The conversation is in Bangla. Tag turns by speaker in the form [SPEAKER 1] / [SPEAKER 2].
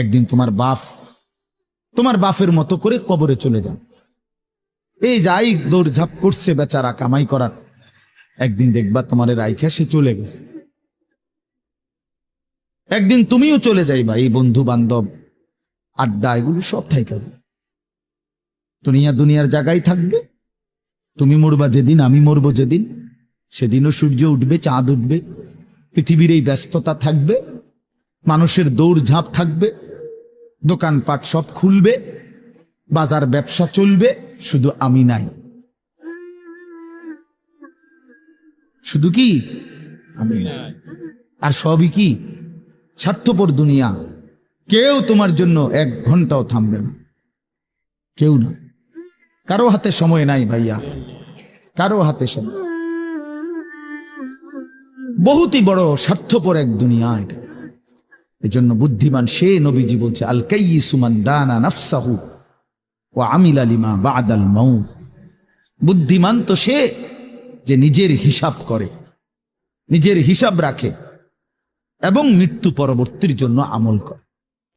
[SPEAKER 1] একদিন তোমার বাপের মতো করে কবরে চলে যান। এই যাই দৌড়ঝাঁপ করছে বেচারা কামাই করার, একদিন দেখবা তোমার রাইখা সে চলে গেছে। একদিন তুমিও চলে যাইবা, এই বন্ধু বান্ধব আড্ডা এগুলো সব থাইকা যাবে। দুনিয়ার জায়গায় থাকবে। তুমি মরবা যেদিন, আমি মরবো যেদিন, সেদিনও সূর্য উঠবে, চাঁদ উঠবে, পৃথিবীর এই ব্যস্ততা থাকবে, মানুষের দৌড়ঝাঁপ থাকবে, দোকানপাট সব খুলবে, বাজার ব্যবসা চলবে, শুধু আমি নাই। শুধু কি আমি নাই, আর সবই কি স্বার্থপর দুনিয়া। কেউ তোমার জন্য 1 ঘন্টাও থামবে না, কেউ না। কারো হাতে সময় নাই ভাইয়া, কারো হাতে সময়। বহুতই বড় স্বার্থপর এক দুনিয়া এটা। এই জন্য বুদ্ধিমান সে, নবীজি বলছে, আল কাইয়িসু মান দানা নাফসাহু ওয়া আমিলা লিমা বাদাল মাউত। বুদ্ধিমান তো সে যে নিজের হিসাব করে, নিজের হিসাব রাখে এবং মৃত্যু পরবর্তীর জন্য আমল করে।